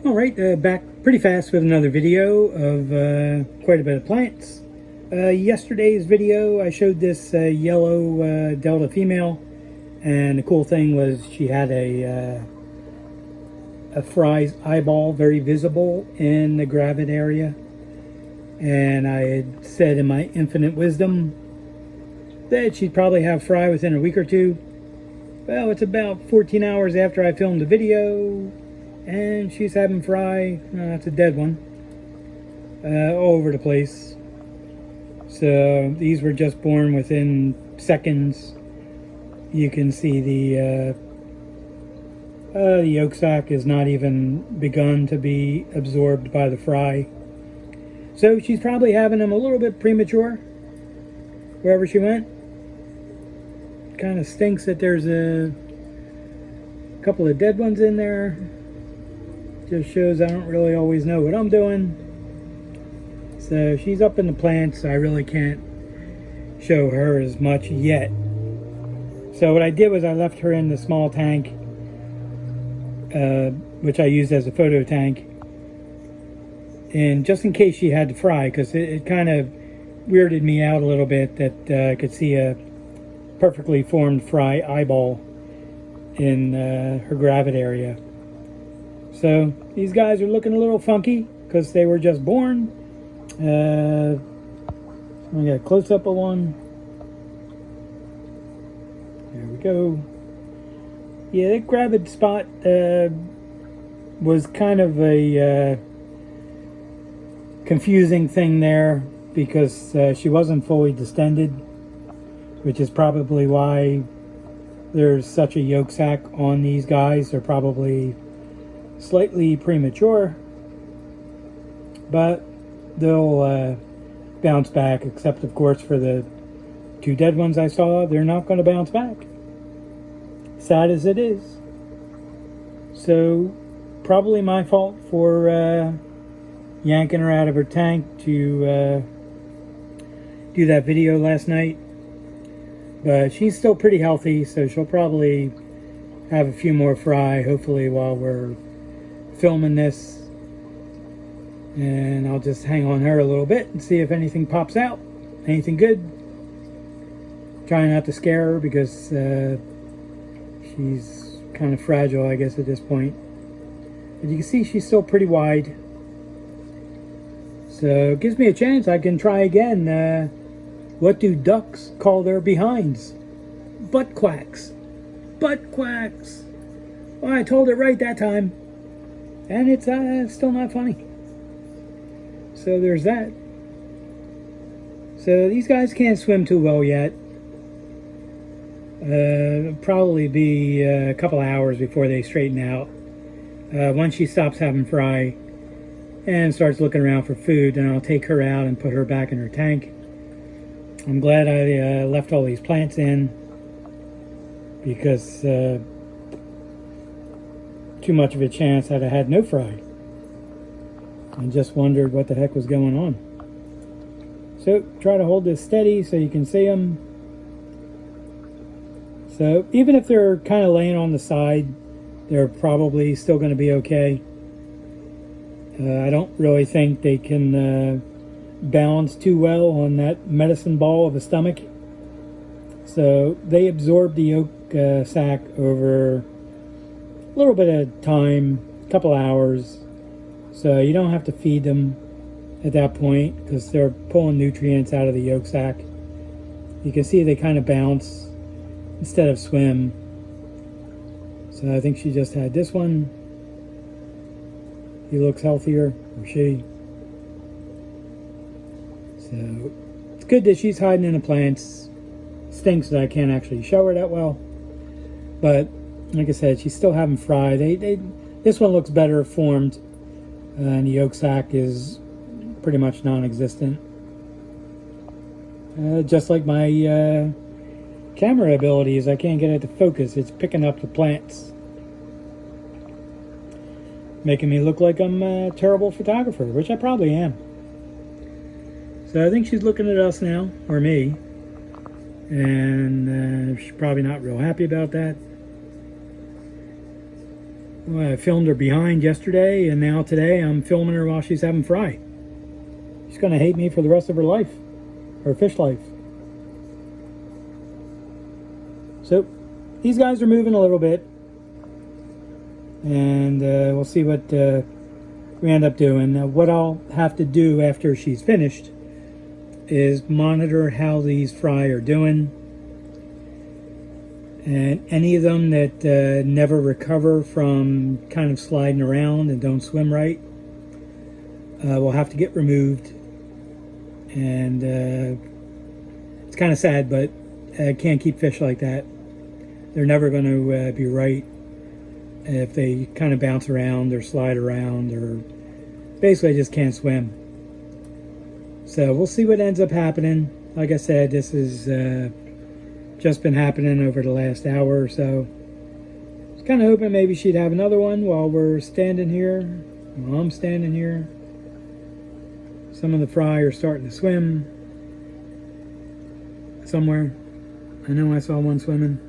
Alright, back pretty fast with another video of quite a bit of plants. Yesterday's video I showed this yellow Delta female, and the cool thing was she had a fry's eyeball very visible in the gravid area, and I had said in my infinite wisdom that she'd probably have fry within a week or two. Well, it's about 14 hours after I filmed the video, and she's having fry. That's a dead one. All over the place. So these were just born within seconds. You can see the yolk sac is not even begun to be absorbed by the fry. So she's probably having them a little bit premature wherever she went. Kind of stinks that there's a couple of dead ones in there. Just shows I don't really always know what I'm doing. So she's up in the plants. I really can't show her as much yet. So what I did was I left her in the small tank, which I used as a photo tank, and just in case she had to fry, because it kind of weirded me out a little bit that I could see a perfectly formed fry eyeball in her gravid area. So these guys are looking a little funky because they were just born. I got a close-up of one. There we go. Yeah, that gravid spot was kind of a confusing thing there because she wasn't fully distended, which is probably why there's such a yolk sac on these guys. They're probably slightly premature, but they'll bounce back, except of course for the two dead ones I saw. They're not going to bounce back, sad as it is. So probably my fault for yanking her out of her tank to do that video last night, but she's still pretty healthy, so she'll probably have a few more fry hopefully while we're filming this, and I'll just hang on her a little bit and see if anything pops out, anything good. Trying not to scare her because she's kind of fragile, I guess, at this point. But you can see she's still pretty wide, so it gives me a chance I can try again. What do ducks call their behinds? Butt quacks. Butt quacks. Well, I told it right that time. And it's still not funny. So there's that. So these guys can't swim too well yet. Probably be a couple hours before they straighten out. Once she stops having fry and starts looking around for food, then I'll take her out and put her back in her tank. I'm glad I left all these plants in, because too much of a chance that I had no fry and just wondered what the heck was going on. So try to hold this steady so you can see them. So even if they're kind of laying on the side, they're probably still going to be okay. I don't really think they can balance too well on that medicine ball of a stomach. So they absorb the yolk sac over a little bit of time, a couple hours. So you don't have to feed them at that point because they're pulling nutrients out of the yolk sac. You can see they kind of bounce instead of swim. So I think she just had this one. He looks healthier, or she. So it's good that she's hiding in the plants. Stinks that I can't actually show her that well, but like I said, she's still having fry. This one looks better formed, and the yolk sac is pretty much non-existent. Just like my camera abilities, I can't get it to focus. It's picking up the plants, making me look like I'm a terrible photographer, which I probably am. So I think she's looking at us now, or me, and she's probably not real happy about that. Well, I filmed her behind yesterday, and now today I'm filming her while she's having fry. She's going to hate me for the rest of her life, her fish life. So these guys are moving a little bit, and we'll see what we end up doing. What I'll have to do after she's finished is monitor how these fry are doing, and any of them that never recover from kind of sliding around and don't swim right will have to get removed. And it's kind of sad, but I can't keep fish like that. They're never going to be right if they kind of bounce around or slide around or basically just can't swim. So we'll see what ends up happening. Like I said, this has just been happening over the last hour or so. I was kind of hoping maybe she'd have another one while we're standing here. While I'm standing here. Some of the fry are starting to swim somewhere. I know I saw one swimming.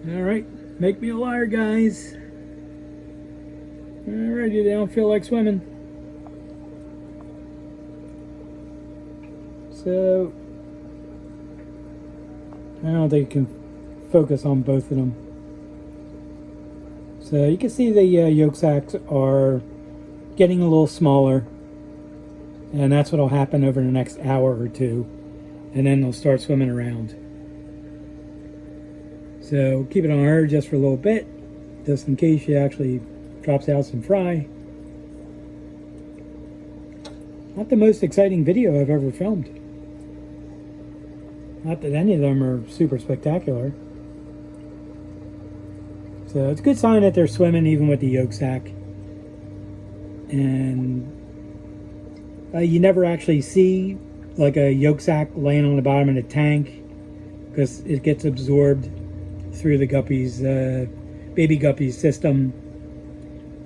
Alright, make me a liar, guys. Alrighty, they don't feel like swimming. So, I don't think you can focus on both of them. So you can see the yolk sacs are getting a little smaller, and that's what will happen over the next hour or two, and then they'll start swimming around. So keep it on her just for a little bit, just in case she actually drops out some fry. Not the most exciting video I've ever filmed. Not that any of them are super spectacular. So it's a good sign that they're swimming even with the yolk sac. And you never actually see like a yolk sac laying on the bottom of the tank because it gets absorbed through the guppies, baby guppies system,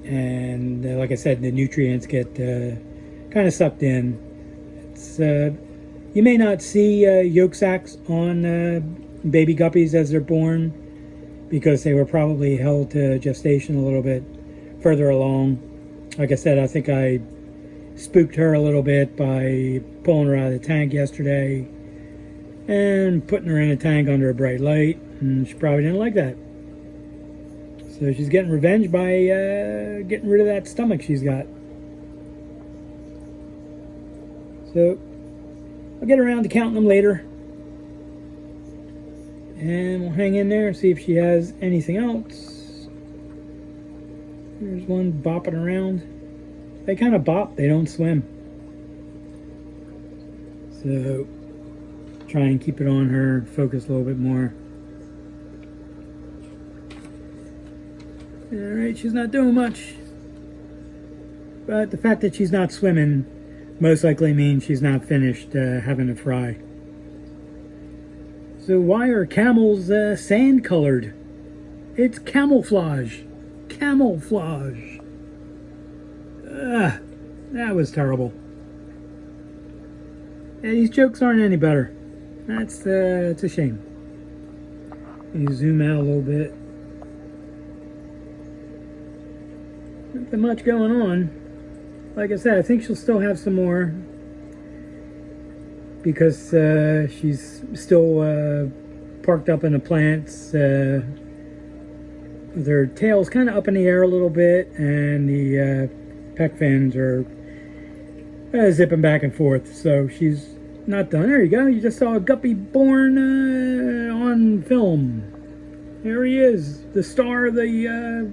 and like I said, the nutrients get kind of sucked in. It's you may not see yolk sacs on baby guppies as they're born because they were probably held to gestation a little bit further along. Like I said, I think I spooked her a little bit by pulling her out of the tank yesterday and putting her in a tank under a bright light, and she probably didn't like that. So she's getting revenge by getting rid of that stomach she's got. So I'll get around to counting them later, and we'll hang in there and see if she has anything else. There's one bopping around. They kind of bop, they don't swim. So try and keep it on her, focus a little bit more. Alright, she's not doing much. But the fact that she's not swimming most likely means she's not finished having a fry. So why are camels sand colored? It's camouflage. Camouflage. That was terrible. Yeah, these jokes aren't any better. It's a shame. Let me zoom out a little bit. Nothing much going on. Like I said, I think she'll still have some more because she's still parked up in the plants. Their tail's kind of up in the air a little bit, and the pec fins are zipping back and forth. So she's not done. There you go. You just saw a guppy born on film. There he is, the star of the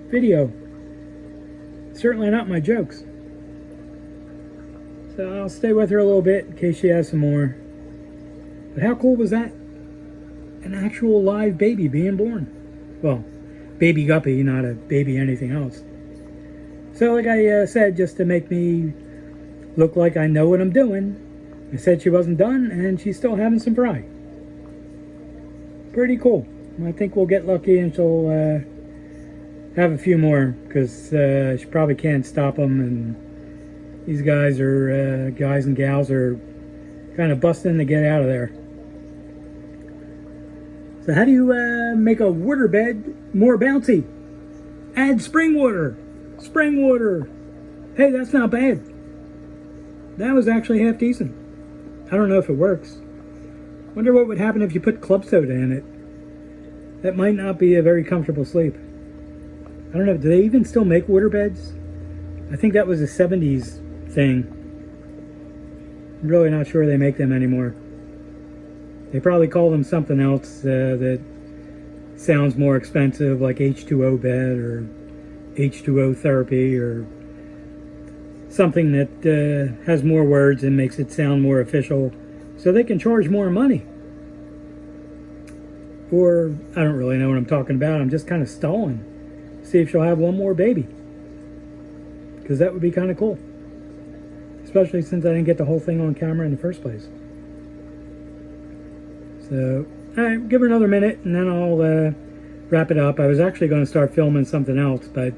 video. Certainly not my jokes. So I'll stay with her a little bit in case she has some more. But how cool was that? An actual live baby being born. Well, baby guppy, not a baby anything else. So like I said, just to make me look like I know what I'm doing, I said she wasn't done, and she's still having some fry. Pretty cool. I think we'll get lucky and she'll have a few more, because she probably can't stop them, and these guys are guys and gals are kind of busting to get out of there. So how do you make a water bed more bouncy? Add spring water. Spring water. Hey, that's not bad. That was actually half decent. I don't know if it works. Wonder what would happen if you put club soda in it. That might not be a very comfortable sleep. I don't know, do they even still make water beds? I think that was a 70s thing. I'm really not sure they make them anymore. They probably call them something else that sounds more expensive, like H2O bed or H2O therapy or something that has more words and makes it sound more official so they can charge more money. Or, I don't really know what I'm talking about. I'm just kind of stalling. See if she'll have one more baby. Because that would be kind of cool. Especially since I didn't get the whole thing on camera in the first place. So, alright, give her another minute and then I'll wrap it up. I was actually going to start filming something else, but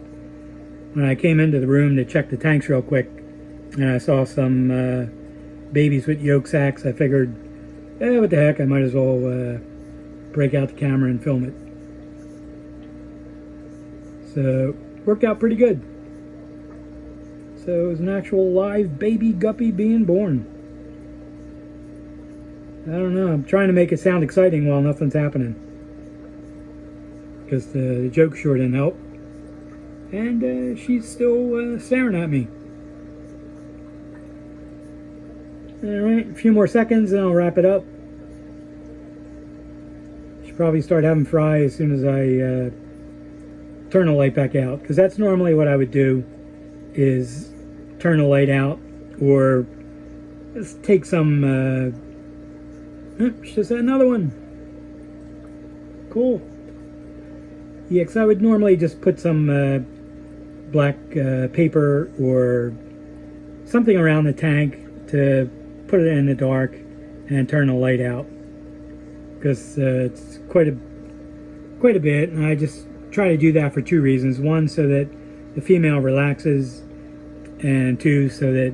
when I came into the room to check the tanks real quick and I saw some babies with yolk sacs, I figured, what the heck, I might as well break out the camera and film it. So, worked out pretty good. So it was an actual live baby guppy being born. I don't know, I'm trying to make it sound exciting while nothing's happening. Because the joke sure didn't help. And she's still staring at me. Alright, a few more seconds and I'll wrap it up. Should probably start having fry as soon as I turn the light back out, because that's normally what I would do, is turn the light out or just take some she just had another one. Cool. Yeah, because I would normally just put some black paper or something around the tank to put it in the dark and turn the light out, because it's quite a bit, and I just try to do that for two reasons. One, so that the female relaxes, and two, so that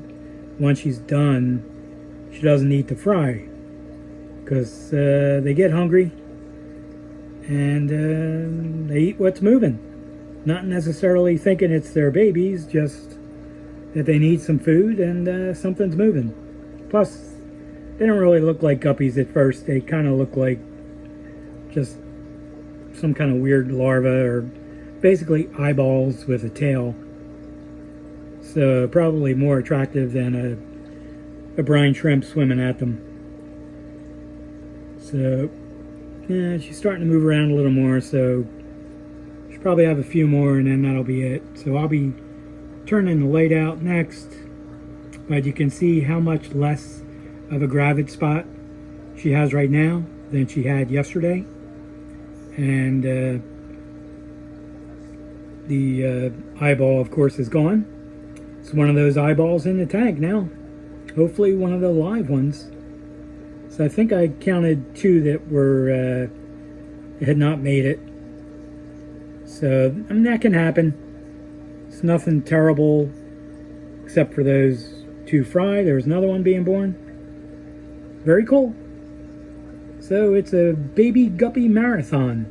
once she's done, she doesn't need to fry, because they get hungry and they eat what's moving, not necessarily thinking it's their babies, just that they need some food and something's moving. Plus, they don't really look like guppies at first. They kind of look like just some kind of weird larva, or basically eyeballs with a tail. So probably more attractive than a brine shrimp swimming at them. So yeah, she's starting to move around a little more, so she'll probably have a few more and then that'll be it. So I'll be turning the light out next, but you can see how much less of a gravid spot she has right now than she had yesterday. And the eyeball, of course, is gone. It's one of those eyeballs in the tank now. Hopefully one of the live ones. So I think I counted two that were had not made it. So, I mean, that can happen. It's nothing terrible, except for those two fry. There's another one being born. Very cool. So it's a baby guppy marathon.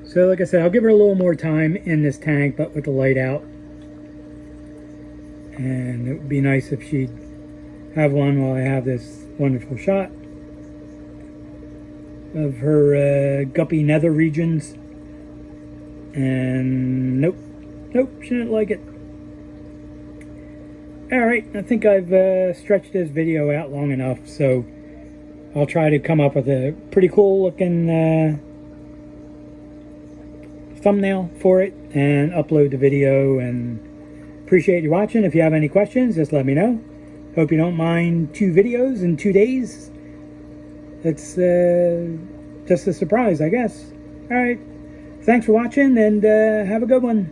So like I said, I'll give her a little more time in this tank, but with the light out. And it would be nice if she'd have one while I have this wonderful shot of her guppy nether regions. And nope, she didn't like it. Alright, I think I've stretched this video out long enough, so I'll try to come up with a pretty cool looking thumbnail for it and upload the video. And appreciate you watching. If you have any questions, just let me know. Hope you don't mind 2 videos in 2 days. It's just a surprise, I guess. Alright, thanks for watching and have a good one.